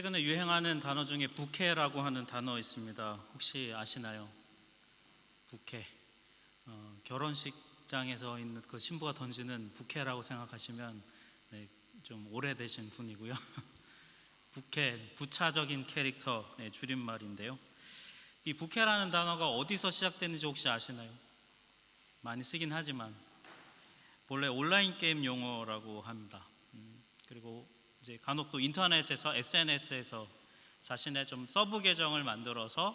최근에 유행하는 단어 중에 부케라고 하는 단어 있습니다. 혹시 아시나요? 부케. 결혼식장에서 있는 그 신부가 던지는 부케라고 생각하시면 좀 오래되신 분이고요. 부케, 부차적인 캐릭터 줄임말인데요. 이 부케라는 단어가 어디서 시작됐는지 혹시 아시나요? 많이 쓰긴 하지만 본래 온라인 게임 용어라고 합니다. 그리고 이제 간혹 또 인터넷에서 SNS에서 자신의 좀 서브 계정을 만들어서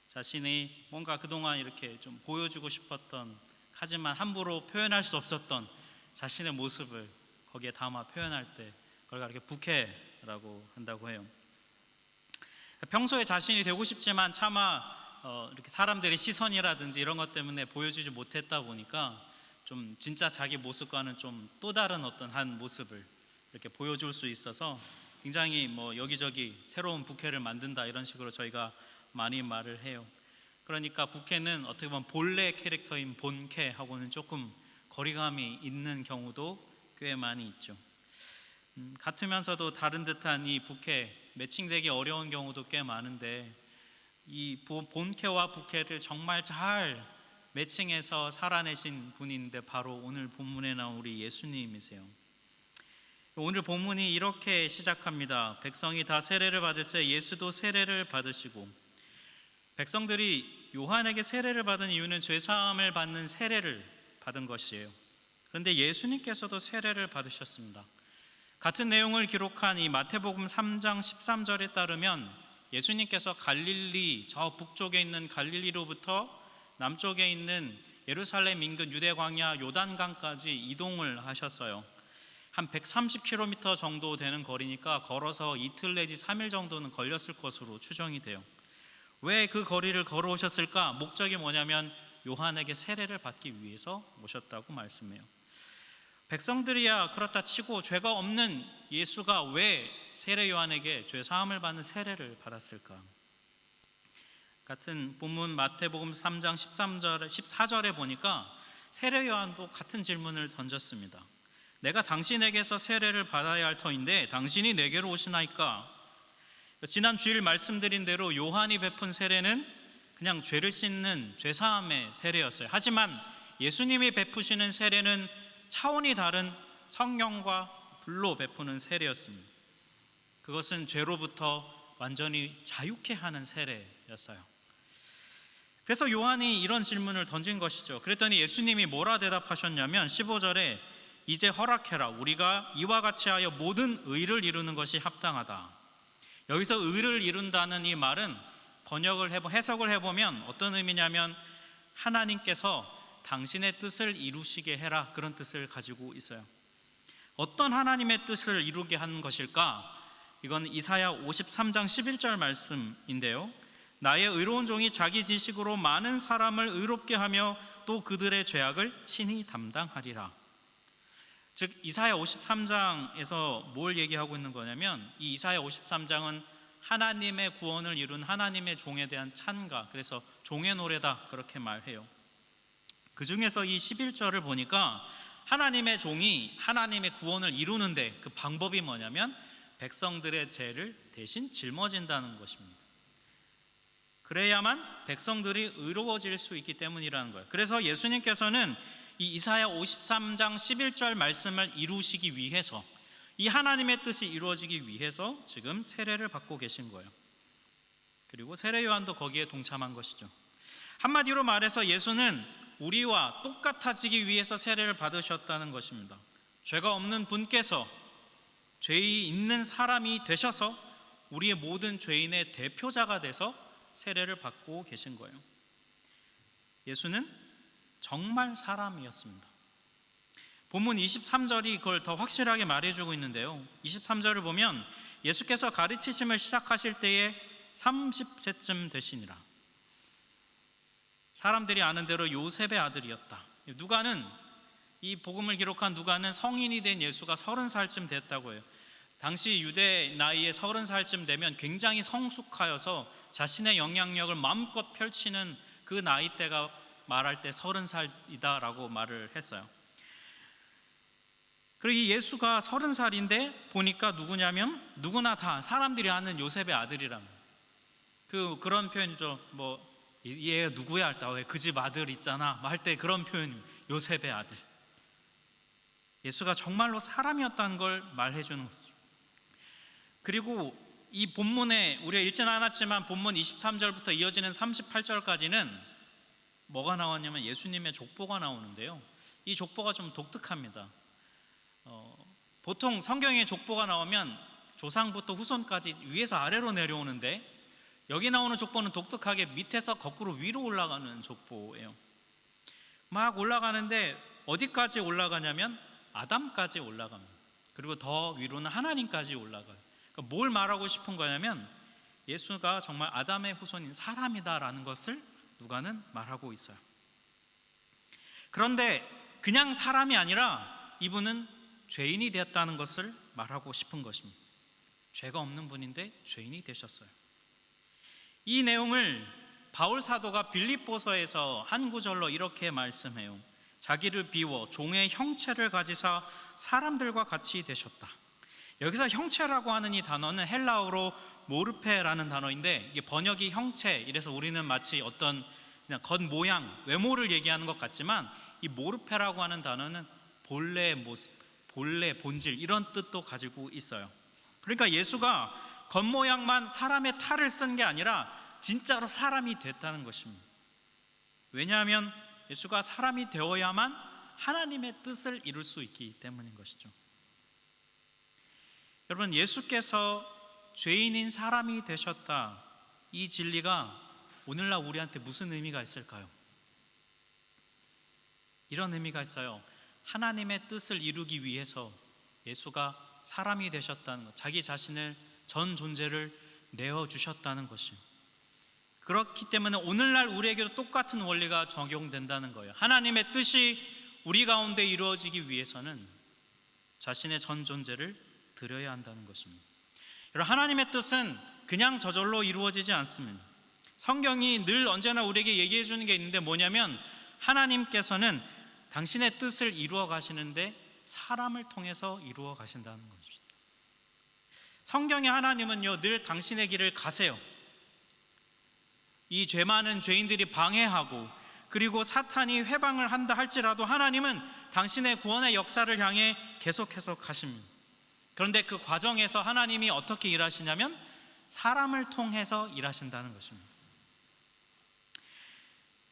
자신이 뭔가 그동안 이렇게 좀 보여주고 싶었던, 하지만 함부로 표현할 수 없었던 자신의 모습을 거기에 담아 표현할 때 그걸 이렇게 부케라고 한다고 해요. 평소에 자신이 되고 싶지만 차마 이렇게 사람들의 시선이라든지 이런 것 때문에 보여주지 못했다 보니까 좀 진짜 자기 모습과는 좀 또 다른 어떤 한 모습을 이렇게 보여줄 수 있어서 굉장히 여기저기 새로운 부캐를 만든다 이런 식으로 저희가 많이 말을 해요. 그러니까 부캐는 어떻게 보면 본래 캐릭터인 본캐하고는 조금 거리감이 있는 경우도 꽤 많이 있죠. 같으면서도 다른 듯한 이 부캐, 매칭되기 어려운 경우도 꽤 많은데 이 본캐와 부캐를 정말 잘 매칭해서 살아내신 분인데 바로 오늘 본문에 나온 우리 예수님이세요. 오늘 본문이 이렇게 시작합니다. 백성이 다 세례를 받을새 예수도 세례를 받으시고, 백성들이 요한에게 세례를 받은 이유는 죄사함을 받는 세례를 받은 것이에요. 그런데 예수님께서도 세례를 받으셨습니다. 같은 내용을 기록한 이 마태복음 3장 13절에 따르면 예수님께서 갈릴리, 저 북쪽에 있는 갈릴리로부터 남쪽에 있는 예루살렘 인근 유대 광야 요단강까지 이동을 하셨어요. 한 130km 정도 되는 거리니까 걸어서 이틀 내지 3일 정도는 걸렸을 것으로 추정이 돼요. 왜 그 거리를 걸어오셨을까? 목적이 뭐냐면 요한에게 세례를 받기 위해서 오셨다고 말씀해요. 백성들이야 그렇다 치고 죄가 없는 예수가 왜 세례 요한에게 죄 사함을 받는 세례를 받았을까? 같은 본문 마태복음 3장 14절에 보니까 세례 요한도 같은 질문을 던졌습니다. 내가 당신에게서 세례를 받아야 할 터인데 당신이 내게로 오시나이까? 지난 주일 말씀드린 대로 요한이 베푼 세례는 그냥 죄를 씻는 죄사함의 세례였어요. 하지만 예수님이 베푸시는 세례는 차원이 다른 성령과 불로 베푸는 세례였습니다. 그것은 죄로부터 완전히 자유케 하는 세례였어요. 그래서 요한이 이런 질문을 던진 것이죠. 그랬더니 예수님이 뭐라 대답하셨냐면 15절에 이제 허락해라. 우리가 이와 같이 하여 모든 의를 이루는 것이 합당하다. 여기서 의를 이룬다는 이 말은 해석을 해보면 어떤 의미냐면 하나님께서 당신의 뜻을 이루시게 해라, 그런 뜻을 가지고 있어요. 어떤 하나님의 뜻을 이루게 하는 것일까? 이건 이사야 53장 11절 말씀인데요. 나의 의로운 종이 자기 지식으로 많은 사람을 의롭게 하며 또 그들의 죄악을 친히 담당하리라. 즉 이사야 53장에서 뭘 얘기하고 있는 거냐면 이 이사야 53장은 하나님의 구원을 이룬 하나님의 종에 대한 찬가, 그래서 종의 노래다 그렇게 말해요. 그 중에서 이 11절을 보니까 하나님의 종이 하나님의 구원을 이루는데 그 방법이 뭐냐면 백성들의 죄를 대신 짊어진다는 것입니다. 그래야만 백성들이 의로워질 수 있기 때문이라는 거예요. 그래서 예수님께서는 이 이사야 53장 11절 말씀을 이루시기 위해서, 이 하나님의 뜻이 이루어지기 위해서 지금 세례를 받고 계신 거예요. 그리고 세례 요한도 거기에 동참한 것이죠. 한마디로 말해서 예수는 우리와 똑같아지기 위해서 세례를 받으셨다는 것입니다. 죄가 없는 분께서 죄이 있는 사람이 되셔서 우리의 모든 죄인의 대표자가 돼서 세례를 받고 계신 거예요. 예수는 정말 사람이었습니다. 본문 23절이 그걸 더 확실하게 말해주고 있는데요. 23절을 보면 예수께서 가르치심을 시작하실 때에 30세쯤 되시니라. 사람들이 아는 대로 요셉의 아들이었다. 누가는, 이 복음을 기록한 누가는 성인이 된 예수가 30살쯤 됐다고 해요. 당시 유대 나이에 30살쯤 되면 굉장히 성숙하여서 자신의 영향력을 마음껏 펼치는 그 나이대가 말할 때 30살이다 라고 말을 했어요. 그리고 이 예수가 30살인데 보니까 누구냐면 누구나 다 사람들이 아는 요셉의 아들이랍니다. 그런 표현이죠. 얘 누구야 할 때 왜 그 집 아들 있잖아 할 때 그런 표현, 요셉의 아들. 예수가 정말로 사람이었다는 걸 말해 주는 거죠. 그리고 이 본문에 우리가 읽지는 않았지만 본문 23절부터 이어지는 38절까지는 뭐가 나왔냐면 예수님의 족보가 나오는데요. 이 족보가 좀 독특합니다. 보통 성경에 족보가 나오면 조상부터 후손까지 위에서 아래로 내려오는데 여기 나오는 족보는 독특하게 밑에서 거꾸로 위로 올라가는 족보예요. 막 올라가는데 어디까지 올라가냐면 아담까지 올라갑니다. 그리고 더 위로는 하나님까지 올라가요. 그러니까 뭘 말하고 싶은 거냐면 예수가 정말 아담의 후손인 사람이다라는 것을 누가는 말하고 있어요. 그런데 그냥 사람이 아니라 이분은 죄인이 되었다는 것을 말하고 싶은 것입니다. 죄가 없는 분인데 죄인이 되셨어요. 이 내용을 바울 사도가 빌립보서에서 한 구절로 이렇게 말씀해요. 자기를 비워 종의 형체를 가지사 사람들과 같이 되셨다. 여기서 형체라고 하는 이 단어는 헬라어로 모르페라는 단어인데 이게 번역이 형체, 이래서 우리는 마치 어떤 그냥 겉모양, 외모를 얘기하는 것 같지만 이 모르페라고 하는 단어는 본래의 모습, 본래, 본질 이런 뜻도 가지고 있어요. 그러니까 예수가 겉모양만 사람의 탈을 쓴 게 아니라 진짜로 사람이 됐다는 것입니다. 왜냐하면 예수가 사람이 되어야만 하나님의 뜻을 이룰 수 있기 때문인 것이죠. 여러분, 예수께서 죄인인 사람이 되셨다, 이 진리가 오늘날 우리한테 무슨 의미가 있을까요? 이런 의미가 있어요. 하나님의 뜻을 이루기 위해서 예수가 사람이 되셨다는 것, 자기 자신을 전 존재를 내어주셨다는 것이에요. 그렇기 때문에 오늘날 우리에게도 똑같은 원리가 적용된다는 거예요. 하나님의 뜻이 우리 가운데 이루어지기 위해서는 자신의 전 존재를 드려야 한다는 것입니다. 여러분, 하나님의 뜻은 그냥 저절로 이루어지지 않습니다. 성경이 늘 언제나 우리에게 얘기해 주는 게 있는데 뭐냐면 하나님께서는 당신의 뜻을 이루어 가시는데 사람을 통해서 이루어 가신다는 것입니다. 성경의 하나님은요, 늘 당신의 길을 가세요. 이 죄 많은 죄인들이 방해하고 그리고 사탄이 회방을 한다 할지라도 하나님은 당신의 구원의 역사를 향해 계속해서 가십니다. 그런데 그 과정에서 하나님이 어떻게 일하시냐면 사람을 통해서 일하신다는 것입니다.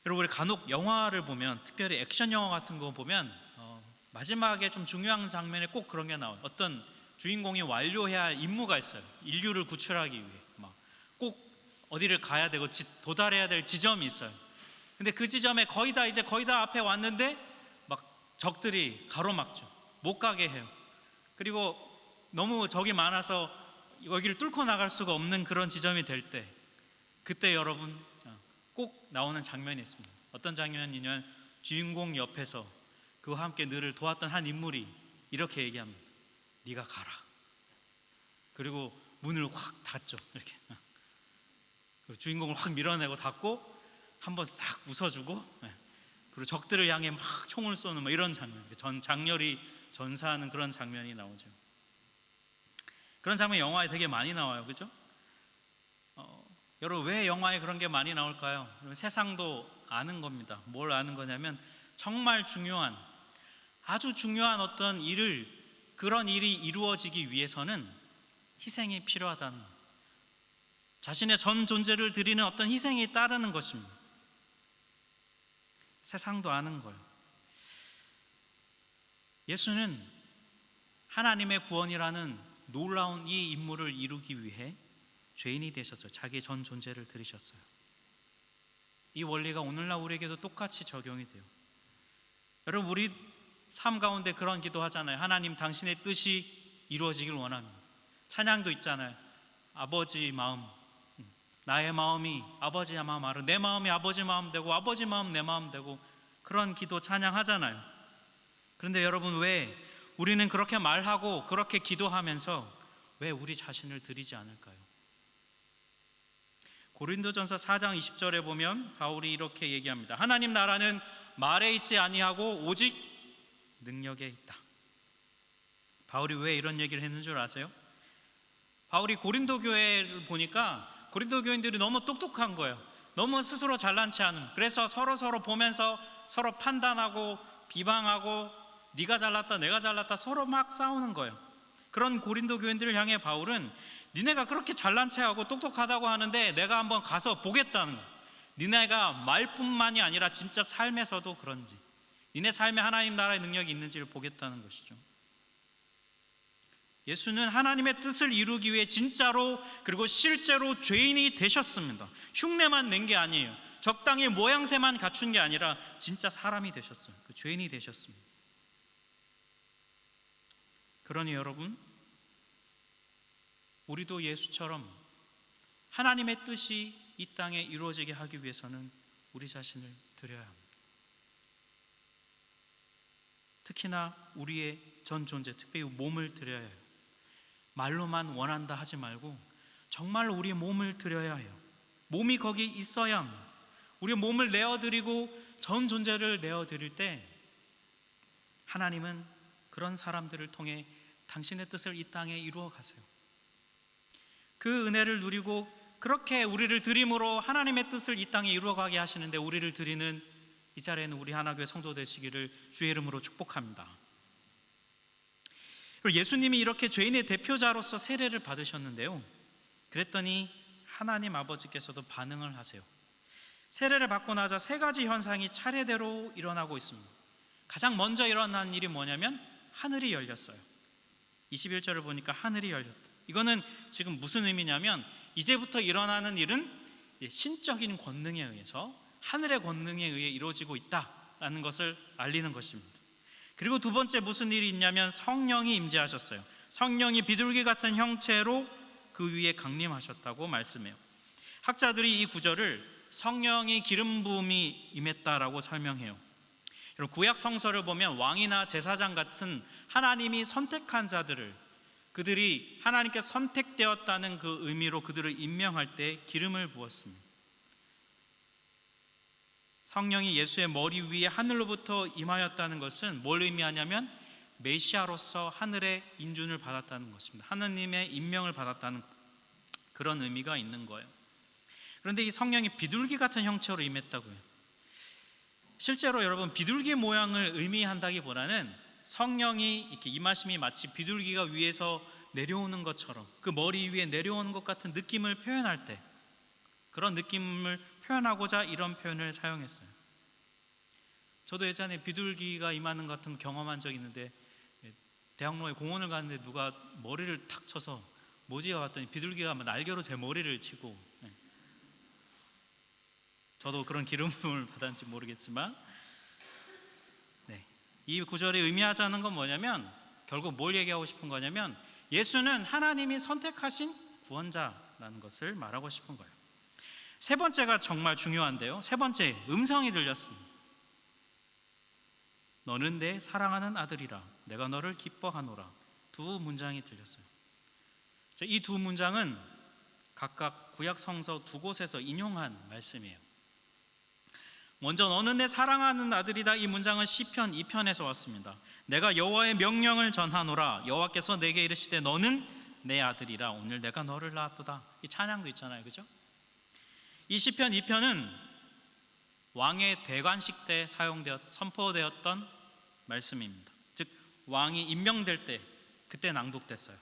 여러분, 우리 간혹 영화를 보면, 특별히 액션 영화 같은 거 보면 마지막에 좀 중요한 장면에 꼭 그런 게 나와요. 어떤 주인공이 완료해야 할 임무가 있어요. 인류를 구출하기 위해 꼭 어디를 가야 되고 도달해야 될 지점이 있어요. 근데 그 지점에 거의 다 앞에 왔는데 막 적들이 가로막죠. 못 가게 해요. 그리고 너무 적이 많아서 여기를 뚫고 나갈 수가 없는 그런 지점이 될 때, 그때 여러분 꼭 나오는 장면이 있습니다. 어떤 장면이냐면 주인공 옆에서 그와 함께 늘을 도왔던 한 인물이 이렇게 얘기합니다. 네가 가라. 그리고 문을 확 닫죠. 이렇게 주인공을 확 밀어내고 닫고 한번 싹 웃어주고, 그리고 적들을 향해 막 총을 쏘는 이런 장면, 장렬히 전사하는 그런 장면이 나오죠. 그런 장면이 영화에 되게 많이 나와요. 그죠? 여러분, 왜 영화에 그런 게 많이 나올까요? 세상도 아는 겁니다. 뭘 아는 거냐면 정말 중요한, 아주 중요한 어떤 그런 일이 이루어지기 위해서는 희생이 필요하다는 것, 자신의 전 존재를 드리는 어떤 희생이 따르는 것입니다. 세상도 아는 거예요. 예수는 하나님의 구원이라는 놀라운 이 임무를 이루기 위해 죄인이 되셨어요. 자기 전 존재를 들이셨어요. 이 원리가 오늘날 우리에게도 똑같이 적용이 돼요. 여러분, 우리 삶 가운데 그런 기도 하잖아요. 하나님, 당신의 뜻이 이루어지길 원합니다. 찬양도 있잖아요. 아버지 마음, 나의 마음이 아버지의 마음 알아, 내 마음이 아버지 마음 되고 아버지 마음 내 마음 되고, 그런 기도 찬양하잖아요. 그런데 여러분, 왜 우리는 그렇게 말하고 그렇게 기도하면서 왜 우리 자신을 드리지 않을까요? 고린도전서 4장 20절에 보면 바울이 이렇게 얘기합니다. 하나님 나라는 말에 있지 아니하고 오직 능력에 있다. 바울이 왜 이런 얘기를 했는 줄 아세요? 바울이 고린도 교회를 보니까 고린도 교인들이 너무 똑똑한 거예요. 너무 스스로 잘난 체 하는. 그래서 서로 보면서 서로 판단하고 비방하고 네가 잘났다 내가 잘났다 서로 막 싸우는 거예요. 그런 고린도 교인들을 향해 바울은 니네가 그렇게 잘난 체하고 똑똑하다고 하는데 내가 한번 가서 보겠다는 거예요. 니네가 말뿐만이 아니라 진짜 삶에서도 그런지, 니네 삶에 하나님 나라의 능력이 있는지를 보겠다는 것이죠. 예수는 하나님의 뜻을 이루기 위해 진짜로 그리고 실제로 죄인이 되셨습니다. 흉내만 낸 게 아니에요. 적당히 모양새만 갖춘 게 아니라 진짜 사람이 되셨어요. 그 죄인이 되셨습니다. 그러니 여러분, 우리도 예수처럼 하나님의 뜻이 이 땅에 이루어지게 하기 위해서는 우리 자신을 드려야 합니다. 특히나 우리의 전 존재, 특별히 몸을 드려야 해요. 말로만 원한다 하지 말고 정말 우리의 몸을 드려야 해요. 몸이 거기 있어야 합니다. 우리의 몸을 내어드리고 전 존재를 내어드릴 때 하나님은 그런 사람들을 통해 당신의 뜻을 이 땅에 이루어 가세요. 그 은혜를 누리고 그렇게 우리를 드림으로 하나님의 뜻을 이 땅에 이루어가게 하시는데 우리를 드리는 이 자리에는 우리 하나교회 성도 되시기를 주의 이름으로 축복합니다. 예수님이 이렇게 죄인의 대표자로서 세례를 받으셨는데요, 그랬더니 하나님 아버지께서도 반응을 하세요. 세례를 받고 나자 세 가지 현상이 차례대로 일어나고 있습니다. 가장 먼저 일어난 일이 뭐냐면 하늘이 열렸어요. 21절을 보니까 하늘이 열렸다. 이거는 지금 무슨 의미냐면 이제부터 일어나는 일은 신적인 권능에 의해서, 하늘의 권능에 의해 이루어지고 있다라는 것을 알리는 것입니다. 그리고 두 번째 무슨 일이 있냐면 성령이 임재하셨어요. 성령이 비둘기 같은 형체로 그 위에 강림하셨다고 말씀해요. 학자들이 이 구절을 성령이 기름 부음이 임했다라고 설명해요. 구약 성서를 보면 왕이나 제사장 같은 하나님이 선택한 자들을, 그들이 하나님께 선택되었다는 그 의미로 그들을 임명할 때 기름을 부었습니다. 성령이 예수의 머리 위에 하늘로부터 임하였다는 것은 뭘 의미하냐면 메시아로서 하늘의 인준을 받았다는 것입니다. 하나님의 임명을 받았다는 그런 의미가 있는 거예요. 그런데 이 성령이 비둘기 같은 형체로 임했다고요. 실제로 여러분, 비둘기 모양을 의미한다기보다는 성령이 이렇게 임하심이 마치 비둘기가 위에서 내려오는 것처럼 그 머리 위에 내려오는 것 같은 느낌을 표현할 때, 그런 느낌을 표현하고자 이런 표현을 사용했어요. 저도 예전에 비둘기가 임하는 것 같은 경험한 적이 있는데, 대학로에 공원을 갔는데 누가 머리를 탁 쳐서 뭐지가 봤더니 비둘기가 날개로 제 머리를 치고, 저도 그런 기름 부음을 받았는지 모르겠지만, 이 구절이 의미하자는 건 뭐냐면 결국 뭘 얘기하고 싶은 거냐면 예수는 하나님이 선택하신 구원자라는 것을 말하고 싶은 거예요. 세 번째가 정말 중요한데요, 세 번째, 음성이 들렸습니다. 너는 내 사랑하는 아들이라 내가 너를 기뻐하노라. 두 문장이 들렸어요. 이 두 문장은 각각 구약 성서 두 곳에서 인용한 말씀이에요. 먼저 너는 내 사랑하는 아들이다, 이 문장은 시편 2편에서 왔습니다. 내가 여호와의 명령을 전하노라. 여호와께서 내게 이르시되 너는 내 아들이라 오늘 내가 너를 낳았도다. 이 찬양도 있잖아요, 그죠? 이 시편 2편은 왕의 대관식 때 선포되었던 말씀입니다. 즉 왕이 임명될 때 그때 낭독됐어요.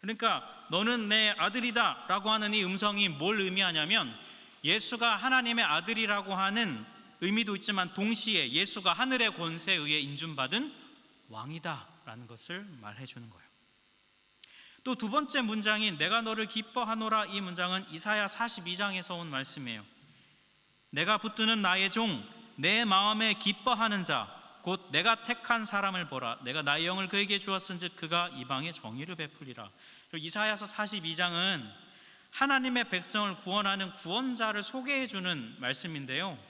그러니까 너는 내 아들이다 라고 하는 이 음성이 뭘 의미하냐면 예수가 하나님의 아들이라고 하는 의미도 있지만 동시에 예수가 하늘의 권세에 의해 인준받은 왕이다 라는 것을 말해주는 거예요. 또 두 번째 문장인 내가 너를 기뻐하노라, 이 문장은 이사야 42장에서 온 말씀이에요. 내가 붙드는 나의 종, 내 마음에 기뻐하는 자, 곧 내가 택한 사람을 보라. 내가 나의 영을 그에게 주었은즉 그가 이방에 정의를 베풀리라. 이사야서 42장은 하나님의 백성을 구원하는 구원자를 소개해주는 말씀인데요,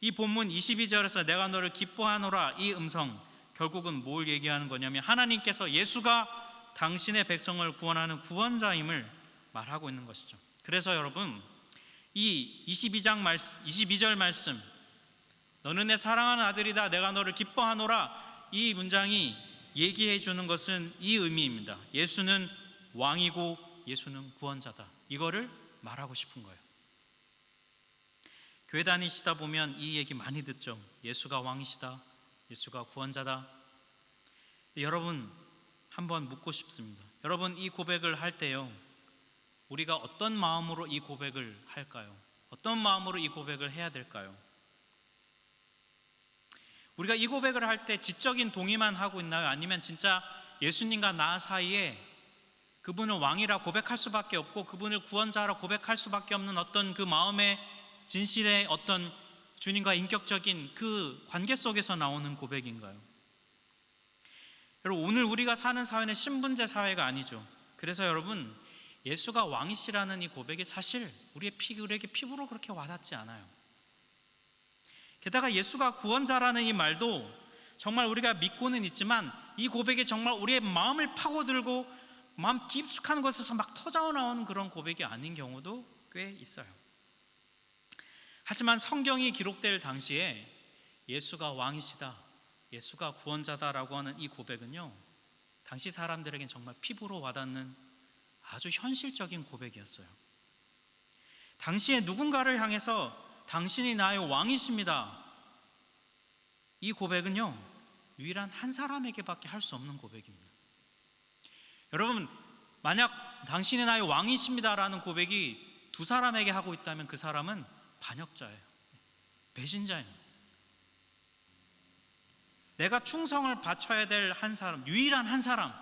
이 본문 22절에서 내가 너를 기뻐하노라, 이 음성 결국은 뭘 얘기하는 거냐면 하나님께서 예수가 당신의 백성을 구원하는 구원자임을 말하고 있는 것이죠. 그래서 여러분, 이 22절 말씀, 너는 내 사랑하는 아들이다 내가 너를 기뻐하노라, 이 문장이 얘기해 주는 것은 이 의미입니다. 예수는 왕이고 예수는 구원자다. 이거를 말하고 싶은 거예요. 교회 다니시다 보면 이 얘기 많이 듣죠. 예수가 왕이시다. 예수가 구원자다. 여러분, 한번 묻고 싶습니다. 여러분, 이 고백을 할 때요, 우리가 어떤 마음으로 이 고백을 할까요? 어떤 마음으로 이 고백을 해야 될까요? 우리가 이 고백을 할 때 지적인 동의만 하고 있나요? 아니면 진짜 예수님과 나 사이에 그분을 왕이라 고백할 수밖에 없고 그분을 구원자라 고백할 수밖에 없는 어떤 그 마음의 진실의 어떤 주님과 인격적인 그 관계 속에서 나오는 고백인가요? 여러분, 오늘 우리가 사는 사회는 신분제 사회가 아니죠. 그래서 여러분, 예수가 왕이시라는 이 고백이 사실 우리에게 피부로 그렇게 와닿지 않아요. 게다가 예수가 구원자라는 이 말도 정말 우리가 믿고는 있지만 이 고백이 정말 우리의 마음을 파고들고 마음 깊숙한 곳에서 막 터져나오는 그런 고백이 아닌 경우도 꽤 있어요. 하지만 성경이 기록될 당시에 예수가 왕이시다, 예수가 구원자다라고 하는 이 고백은요, 당시 사람들에겐 정말 피부로 와닿는 아주 현실적인 고백이었어요. 당시에 누군가를 향해서 당신이 나의 왕이십니다, 이 고백은요, 유일한 한 사람에게밖에 할 수 없는 고백입니다. 여러분, 만약 당신이 나의 왕이십니다라는 고백이 두 사람에게 하고 있다면 그 사람은 반역자예요. 배신자예요. 내가 충성을 바쳐야 될 한 사람, 유일한 한 사람,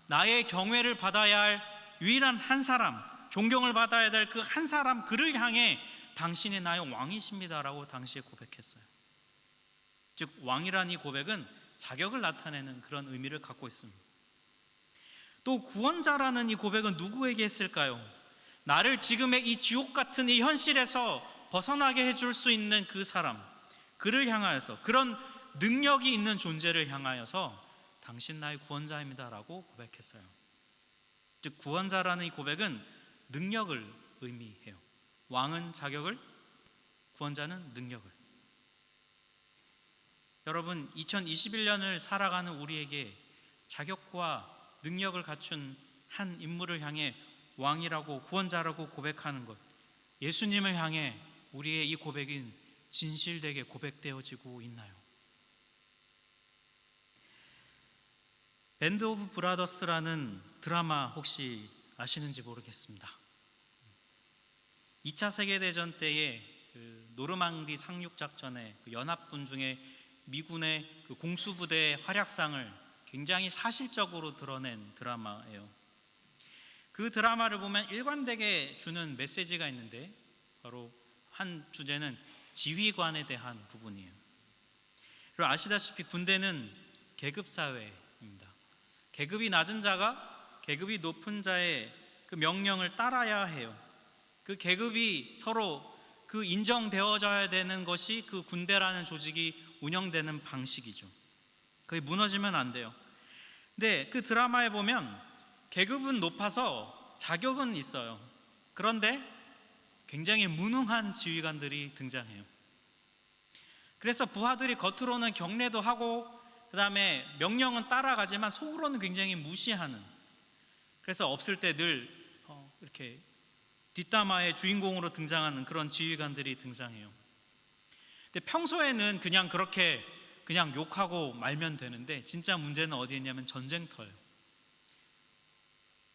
나의 경외를 받아야 할 유일한 한 사람, 존경을 받아야 될 그 한 사람, 그를 향해 당신이 나의 왕이십니다라고 당시에 고백했어요. 즉, 왕이라는 이 고백은 자격을 나타내는 그런 의미를 갖고 있습니다. 또 구원자라는 이 고백은 누구에게 했을까요? 나를 지금의 이 지옥 같은 이 현실에서 벗어나게 해줄 수 있는 그 사람, 그를 향하여서, 그런 능력이 있는 존재를 향하여서 당신 나의 구원자입니다라고 고백했어요. 즉, 구원자라는 이 고백은 능력을 의미해요. 왕은 자격을, 구원자는 능력을. 여러분, 2021년을 살아가는 우리에게 자격과 능력을 갖춘 한 인물을 향해 왕이라고, 구원자라고 고백하는 것, 예수님을 향해 우리의 이 고백은 진실되게 고백되어지고 있나요? 밴드 오브 브라더스라는 드라마 혹시 아시는지 모르겠습니다. 2차 세계대전 때의 그 노르망디 상륙작전의 그 연합군 중에 미군의 그 공수부대의 활약상을 굉장히 사실적으로 드러낸 드라마예요. 그 드라마를 보면 일관되게 주는 메시지가 있는데, 바로 한 주제는 지휘관에 대한 부분이에요. 그리고 아시다시피 군대는 계급사회입니다. 계급이 낮은 자가 계급이 높은 자의 그 명령을 따라야 해요. 그 계급이 서로 그 인정되어져야 되는 것이 그 군대라는 조직이 운영되는 방식이죠. 그게 무너지면 안 돼요. 근데 그 드라마에 보면 계급은 높아서 자격은 있어요. 그런데 굉장히 무능한 지휘관들이 등장해요. 그래서 부하들이 겉으로는 경례도 하고 그 다음에 명령은 따라가지만 속으로는 굉장히 무시하는, 그래서 없을 때 늘 이렇게 뒷담화의 주인공으로 등장하는 그런 지휘관들이 등장해요. 근데 평소에는 그냥 그렇게 그냥 욕하고 말면 되는데, 진짜 문제는 어디에 있냐면 전쟁터예요.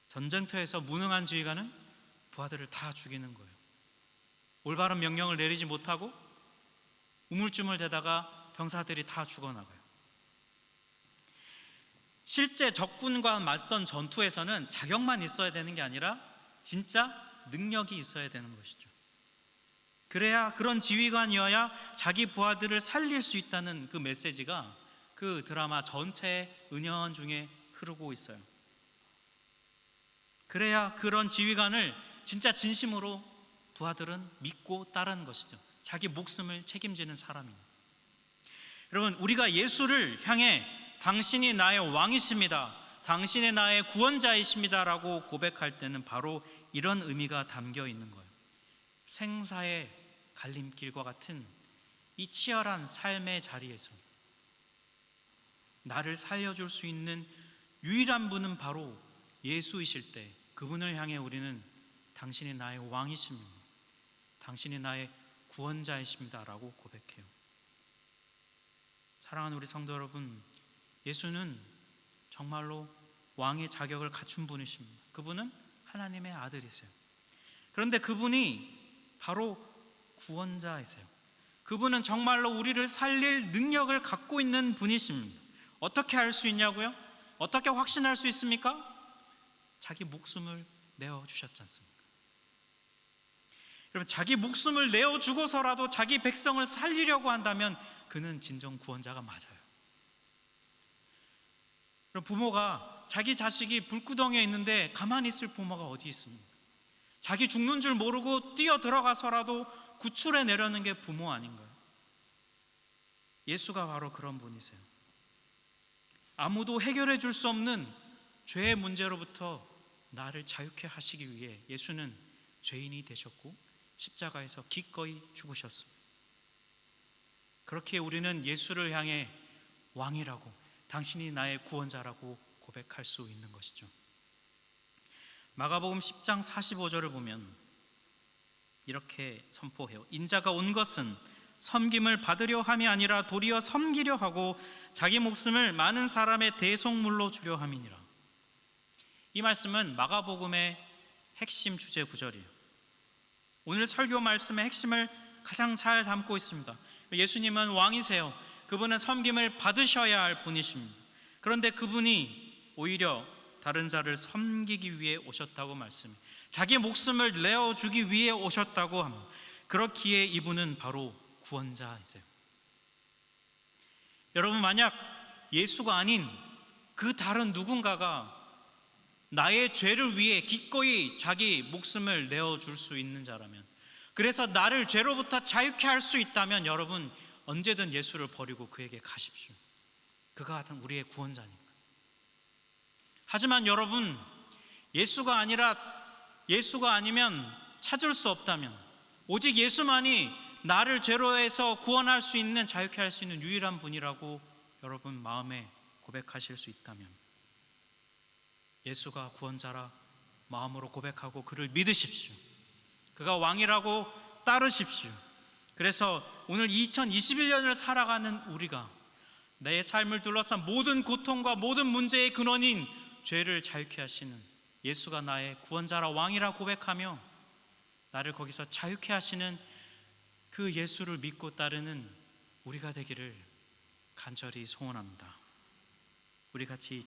전쟁터에서 무능한 지휘관은 부하들을 다 죽이는 거예요. 올바른 명령을 내리지 못하고 우물쭈물대다가 병사들이 다 죽어나가요. 실제 적군과 맞선 전투에서는 자격만 있어야 되는 게 아니라 진짜 능력이 있어야 되는 것이죠. 그래야, 그런 지휘관이어야 자기 부하들을 살릴 수 있다는 그 메시지가 그 드라마 전체의 은연중에 흐르고 있어요. 그래야 그런 지휘관을 진짜 진심으로 부하들은 믿고 따르는 것이죠. 자기 목숨을 책임지는 사람입니다. 여러분, 우리가 예수를 향해 당신이 나의 왕이십니다, 당신이 나의 구원자이십니다 라고 고백할 때는 바로 이런 의미가 담겨 있는 거예요. 생사의 갈림길과 같은 이 치열한 삶의 자리에서 나를 살려줄 수 있는 유일한 분은 바로 예수이실 때 그분을 향해 우리는 당신이 나의 왕이십니다, 당신이 나의 구원자이십니다 라고 고백해요. 사랑하는 우리 성도 여러분, 예수는 정말로 왕의 자격을 갖춘 분이십니다. 그분은 하나님의 아들이세요. 그런데 그분이 바로 구원자이세요. 그분은 정말로 우리를 살릴 능력을 갖고 있는 분이십니다. 어떻게 알 수 있냐고요? 어떻게 확신할 수 있습니까? 자기 목숨을 내어주셨지 않습니까? 여러분, 자기 목숨을 내어주고서라도 자기 백성을 살리려고 한다면 그는 진정 구원자가 맞아요. 그럼 부모가 자기 자식이 불구덩이에 있는데 가만히 있을 부모가 어디 있습니까? 자기 죽는 줄 모르고 뛰어 들어가서라도 구출해 내려는 게 부모 아닌가요? 예수가 바로 그런 분이세요. 아무도 해결해 줄 수 없는 죄의 문제로부터 나를 자유케 하시기 위해 예수는 죄인이 되셨고 십자가에서 기꺼이 죽으셨습니다. 그렇게 우리는 예수를 향해 왕이라고, 당신이 나의 구원자라고 고백할 수 있는 것이죠. 마가복음 10장 45절을 보면 이렇게 선포해요. 인자가 온 것은 섬김을 받으려 함이 아니라 도리어 섬기려 하고 자기 목숨을 많은 사람의 대속물로 주려 함이니라. 이 말씀은 마가복음의 핵심 주제 구절이에요. 오늘 설교 말씀의 핵심을 가장 잘 담고 있습니다. 예수님은 왕이세요. 그분은 섬김을 받으셔야 할 분이십니다. 그런데 그분이 오히려 다른 자를 섬기기 위해 오셨다고 말씀해요. 자기 목숨을 내어주기 위해 오셨다고 합니다. 그렇기에 이분은 바로 구원자이세요. 여러분, 만약 예수가 아닌 그 다른 누군가가 나의 죄를 위해 기꺼이 자기 목숨을 내어줄 수 있는 자라면, 그래서 나를 죄로부터 자유케 할 수 있다면 여러분 언제든 예수를 버리고 그에게 가십시오. 그가 같은 우리의 구원자니까. 하지만 여러분, 예수가 아니면 찾을 수 없다면, 오직 예수만이 나를 죄로에서 구원할 수 있는, 자유케 할 수 있는 유일한 분이라고 여러분 마음에 고백하실 수 있다면 예수가 구원자라 마음으로 고백하고 그를 믿으십시오. 그가 왕이라고 따르십시오. 그래서 오늘 2021년을 살아가는 우리가 내 삶을 둘러싼 모든 고통과 모든 문제의 근원인 죄를 자유케 하시는 예수가 나의 구원자라 왕이라 고백하며 나를 거기서 자유케 하시는 그 예수를 믿고 따르는 우리가 되기를 간절히 소원합니다. 우리 같이